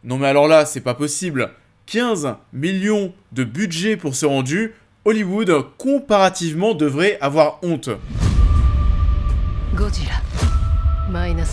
Non mais alors là, c'est pas possible. 15 millions de budget pour ce rendu, Hollywood, comparativement, devrait avoir honte. Godzilla -1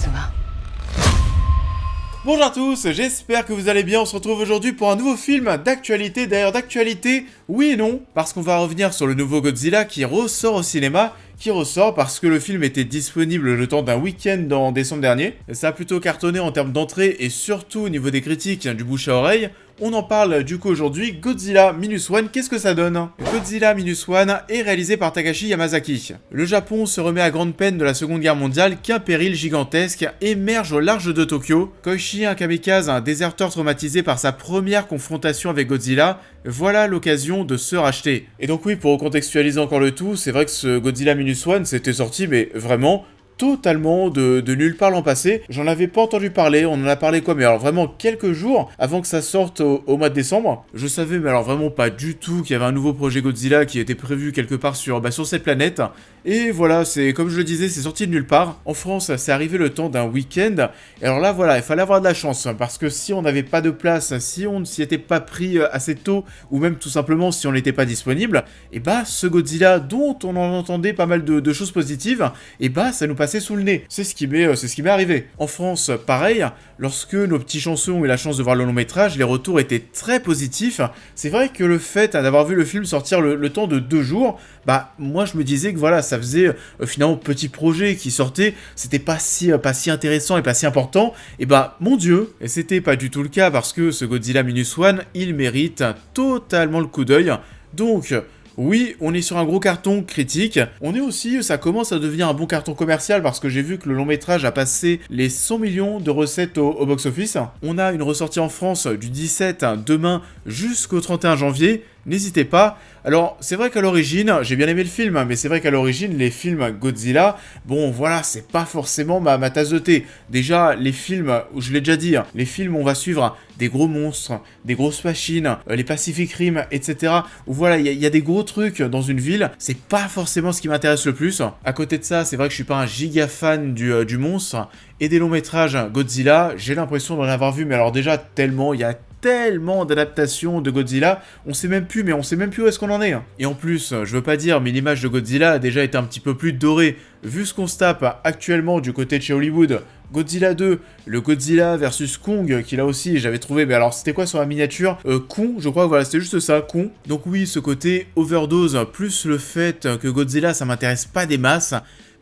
Bonjour à tous, j'espère que vous allez bien. On se retrouve aujourd'hui pour un nouveau film d'actualité. D'ailleurs, d'actualité, oui et non, parce qu'on va revenir sur le nouveau Godzilla qui ressort au cinéma. Qui ressort parce que le film était disponible le temps d'un week-end en décembre dernier. Ça a plutôt cartonné en termes d'entrée et surtout au niveau des critiques, du bouche à oreille. On en parle du coup aujourd'hui. Godzilla Minus One, qu'est-ce que ça donne? Godzilla Minus One est réalisé par Takashi Yamazaki. Le Japon se remet à grande peine de la Seconde Guerre mondiale qu'un péril gigantesque émerge au large de Tokyo. Koichi, un kamikaze, un déserteur traumatisé par sa première confrontation avec Godzilla, voilà l'occasion de se racheter. Et donc oui, pour recontextualiser encore le tout, c'est vrai que ce Godzilla Minus One c'était sorti mais vraiment totalement de nulle part l'an passé. J'en avais pas entendu parler, on en a parlé quoi, mais alors vraiment quelques jours avant que ça sorte au mois de décembre. Je savais mais alors vraiment pas du tout qu'il y avait un nouveau projet Godzilla qui était prévu quelque part sur cette planète. Et voilà, c'est comme je le disais, c'est sorti de nulle part. En France, c'est arrivé le temps d'un week-end. Et alors là, voilà, il fallait avoir de la chance. Parce que si on n'avait pas de place, si on ne s'y était pas pris assez tôt, ou même tout simplement si on n'était pas disponible, et bah ce Godzilla dont on en entendait pas mal de choses positives, et bah ça nous passait sous le nez. C'est ce qui m'est arrivé. En France, pareil, lorsque nos petits chanceux ont eu la chance de voir le long métrage, les retours étaient très positifs. C'est vrai que le fait d'avoir vu le film sortir le temps de 2 jours, bah moi je me disais que voilà, ça faisait finalement petit projet qui sortait, c'était pas si intéressant et pas si important. Et bah mon dieu, et c'était pas du tout le cas parce que ce Godzilla Minus One, il mérite totalement le coup d'œil. Donc oui, on est sur un gros carton critique. On est aussi, ça commence à devenir un bon carton commercial parce que j'ai vu que le long métrage a passé les 100 millions de recettes au box-office. On a une ressortie en France du 17 demain jusqu'au 31 janvier. N'hésitez pas. Alors, c'est vrai qu'à l'origine, j'ai bien aimé le film, mais c'est vrai qu'à l'origine, les films Godzilla, bon, voilà, c'est pas forcément ma tasse de thé. Déjà, les films, je l'ai déjà dit, les films où on va suivre des gros monstres, des grosses machines, les Pacific Rim, etc. Où voilà, il y a des gros trucs dans une ville, c'est pas forcément ce qui m'intéresse le plus. À côté de ça, c'est vrai que je suis pas un giga fan du monstre. Et des longs métrages Godzilla, j'ai l'impression d'en avoir vu, mais alors déjà, il y a tellement d'adaptations de Godzilla, on sait même plus où est-ce qu'on en est. Et en plus, je veux pas dire, mais l'image de Godzilla a déjà été un petit peu plus dorée. Vu ce qu'on se tape actuellement du côté de chez Hollywood, Godzilla 2, le Godzilla versus Kong, qui là aussi j'avais trouvé, mais alors c'était quoi sur la miniature Con, je crois, voilà, c'était juste ça, con. Donc oui, ce côté overdose, plus le fait que Godzilla ça m'intéresse pas des masses.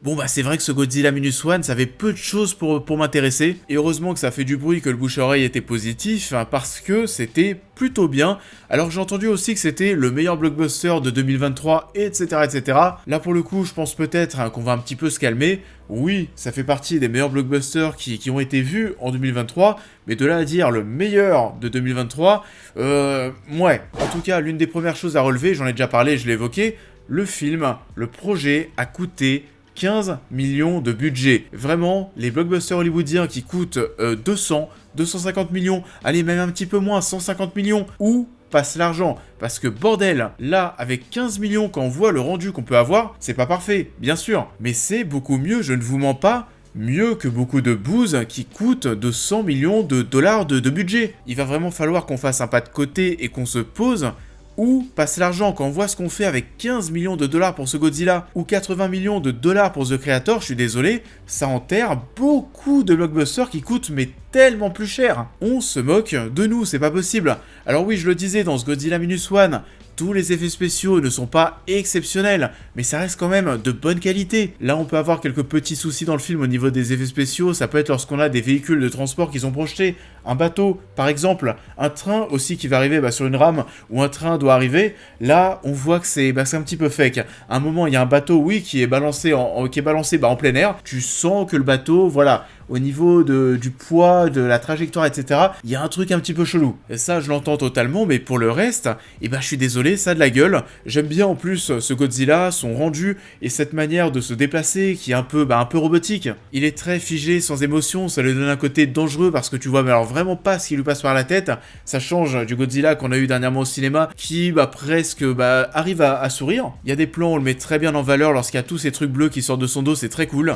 Bon bah c'est vrai que ce Godzilla Minus One, ça avait peu de choses pour m'intéresser, et heureusement que ça fait du bruit, que le bouche-à-oreille était positif, parce que c'était plutôt bien. Alors j'ai entendu aussi que c'était le meilleur blockbuster de 2023, etc. etc. Là pour le coup, je pense peut-être qu'on va un petit peu se calmer. Oui, ça fait partie des meilleurs blockbusters qui ont été vus en 2023, mais de là à dire le meilleur de 2023, ouais. En tout cas, l'une des premières choses à relever, j'en ai déjà parlé, je l'ai évoqué, le film, le projet a coûté 15 millions de budget. Vraiment, les blockbusters hollywoodiens qui coûtent 250 millions, allez même un petit peu moins, 150 millions, où passe l'argent? Parce que bordel, là, avec 15 millions, quand on voit le rendu qu'on peut avoir, c'est pas parfait, bien sûr, mais c'est beaucoup mieux, je ne vous mens pas, mieux que beaucoup de bouses qui coûtent 200 millions de dollars de budget. Il va vraiment falloir qu'on fasse un pas de côté et qu'on se pose. Où passe l'argent quand on voit ce qu'on fait avec 15 millions de dollars pour ce Godzilla ou 80 millions de dollars pour The Creator, je suis désolé, ça enterre beaucoup de blockbusters qui coûtent mais tellement plus cher. On se moque de nous, c'est pas possible. Alors oui, je le disais dans ce Godzilla Minus One, tous les effets spéciaux ne sont pas exceptionnels, mais ça reste quand même de bonne qualité. Là, on peut avoir quelques petits soucis dans le film au niveau des effets spéciaux, ça peut être lorsqu'on a des véhicules de transport qui sont projetés, un bateau par exemple, un train aussi qui va arriver sur une rame, ou un train doit arriver, là, on voit que c'est un petit peu fake. À un moment, il y a un bateau, oui, qui est balancé en plein air, tu sens que le bateau, voilà, au niveau du poids, de la trajectoire, etc., il y a un truc un petit peu chelou. Et ça, je l'entends totalement, mais pour le reste, je suis désolé, ça a de la gueule. J'aime bien en plus ce Godzilla, son rendu, et cette manière de se déplacer qui est un peu robotique. Il est très figé, sans émotion, ça lui donne un côté dangereux parce que tu vois, mais alors vraiment pas ce qui lui passe par la tête. Ça change du Godzilla qu'on a eu dernièrement au cinéma, qui presque arrive à sourire. Il y a des plans où on le met très bien en valeur lorsqu'il y a tous ces trucs bleus qui sortent de son dos, c'est très cool.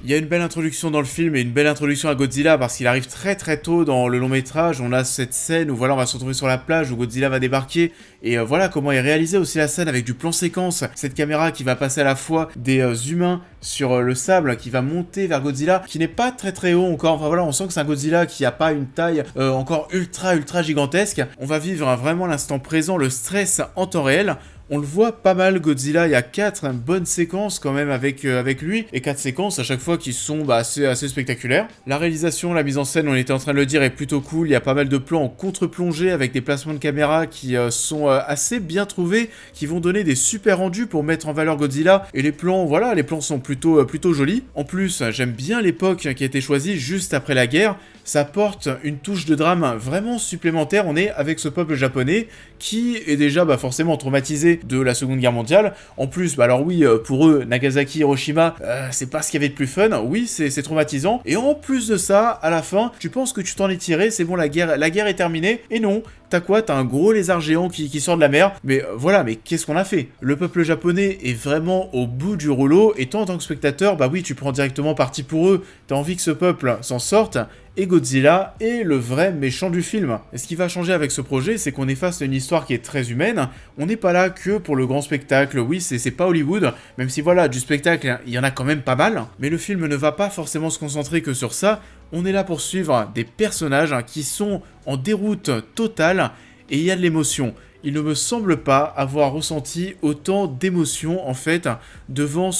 Il y a une belle introduction dans le film et une belle introduction à Godzilla parce qu'il arrive très très tôt dans le long métrage. On a cette scène où voilà, on va se retrouver sur la plage où Godzilla va débarquer et voilà comment est réalisée aussi la scène avec du plan séquence. Cette caméra qui va passer à la fois des humains sur le sable, qui va monter vers Godzilla, qui n'est pas très très haut encore. Enfin voilà, on sent que c'est un Godzilla qui a pas une taille encore ultra gigantesque. On va vivre vraiment l'instant présent, le stress en temps réel. On le voit pas mal, Godzilla, il y a 4 bonnes séquences quand même avec lui, et 4 séquences à chaque fois qui sont assez spectaculaires. La réalisation, la mise en scène, on était en train de le dire, est plutôt cool, il y a pas mal de plans en contre-plongée avec des placements de caméra qui sont assez bien trouvés, qui vont donner des super rendus pour mettre en valeur Godzilla, et les plans, voilà, les plans sont plutôt jolis. En plus, j'aime bien l'époque qui a été choisie juste après la guerre, ça apporte une touche de drame vraiment supplémentaire. On est avec ce peuple japonais qui est déjà forcément traumatisé de la Seconde Guerre mondiale. En plus, alors oui, pour eux, Nagasaki, Hiroshima, c'est pas ce qu'il y avait de plus fun. Oui, c'est traumatisant. Et en plus de ça, à la fin, tu penses que tu t'en es tiré, c'est bon, la guerre est terminée. Et non, t'as quoi? T'as un gros lézard géant qui sort de la mer. Mais voilà, mais qu'est-ce qu'on a fait? Le peuple japonais est vraiment au bout du rouleau. Et toi, en tant que spectateur, oui, tu prends directement parti pour eux. T'as envie que ce peuple s'en sorte. Et Godzilla est le vrai méchant du film. Et ce qui va changer avec ce projet, c'est qu'on est face à une histoire qui est très humaine. On n'est pas là que pour le grand spectacle. Oui, c'est pas Hollywood, même si voilà, du spectacle, il y en a quand même pas mal. Mais le film ne va pas forcément se concentrer que sur ça. On est là pour suivre des personnages qui sont en déroute totale et il y a de l'émotion. Il ne me semble pas avoir ressenti autant d'émotion en fait devant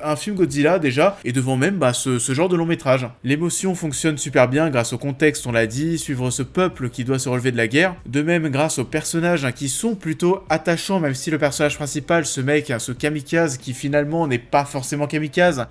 un film Godzilla déjà et devant même ce genre de long métrage. L'émotion fonctionne super bien grâce au contexte, on l'a dit, suivre ce peuple qui doit se relever de la guerre. De même grâce aux personnages qui sont plutôt attachants, même si le personnage principal, ce mec, ce kamikaze qui finalement n'est pas forcément kamikaze,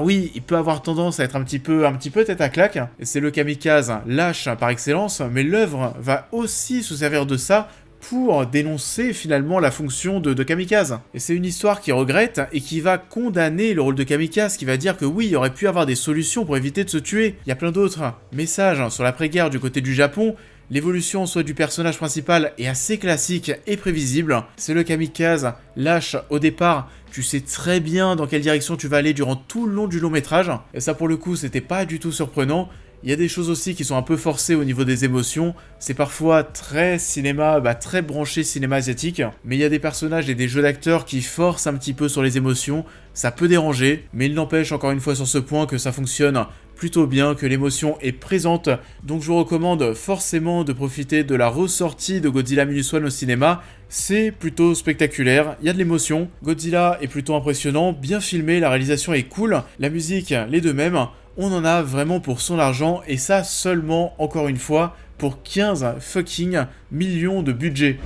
oui, il peut avoir tendance à être un petit peu tête à claque. C'est le kamikaze lâche par excellence, mais l'œuvre va aussi se servir de ça pour dénoncer finalement la fonction de kamikaze. Et c'est une histoire qui regrette et qui va condamner le rôle de kamikaze, qui va dire que oui, il aurait pu avoir des solutions pour éviter de se tuer. Il y a plein d'autres messages sur l'après-guerre du côté du Japon. L'évolution soit du personnage principal est assez classique et prévisible. C'est le kamikaze lâche au départ. Tu sais très bien dans quelle direction tu vas aller durant tout le long du long métrage. Et ça pour le coup, c'était pas du tout surprenant. Il y a des choses aussi qui sont un peu forcées au niveau des émotions, c'est parfois très cinéma, très branché cinéma asiatique, mais il y a des personnages et des jeux d'acteurs qui forcent un petit peu sur les émotions, ça peut déranger, mais il n'empêche encore une fois sur ce point que ça fonctionne plutôt bien, que l'émotion est présente, donc je vous recommande forcément de profiter de la ressortie de Godzilla Minus One au cinéma, c'est plutôt spectaculaire, il y a de l'émotion, Godzilla est plutôt impressionnant, bien filmé, la réalisation est cool, la musique, les deux mêmes, on en a vraiment pour son argent, et ça seulement, encore une fois, pour 15 fucking millions de budget.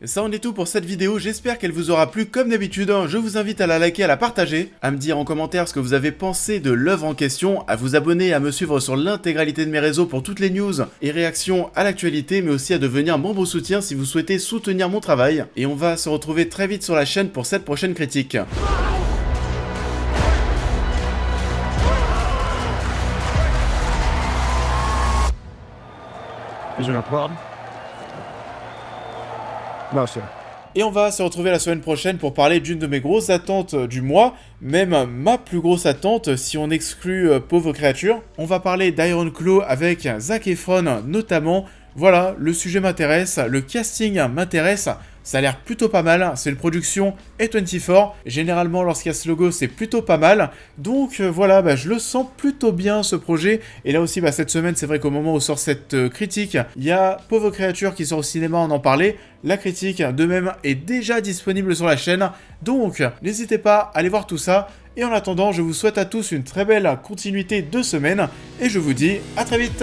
Et ça en est tout pour cette vidéo, j'espère qu'elle vous aura plu comme d'habitude, je vous invite à la liker, à la partager, à me dire en commentaire ce que vous avez pensé de l'œuvre en question, à vous abonner, à me suivre sur l'intégralité de mes réseaux pour toutes les news et réactions à l'actualité, mais aussi à devenir membre soutien si vous souhaitez soutenir mon travail, et on va se retrouver très vite sur la chaîne pour cette prochaine critique. Is there a problem? No, sir. Et on va se retrouver la semaine prochaine pour parler d'une de mes grosses attentes du mois, même ma plus grosse attente si on exclut Pauvre Créature. On va parler d'Iron Claw avec Zac Efron notamment. Voilà, le sujet m'intéresse, le casting m'intéresse, ça a l'air plutôt pas mal, c'est une production A24, généralement lorsqu'il y a ce logo c'est plutôt pas mal, donc voilà, je le sens plutôt bien ce projet, et là aussi cette semaine c'est vrai qu'au moment où sort cette critique, il y a Pauvre Créature qui sort au cinéma, on en parlait, la critique de même est déjà disponible sur la chaîne, donc n'hésitez pas à aller voir tout ça, et en attendant je vous souhaite à tous une très belle continuité de semaine, et je vous dis à très vite.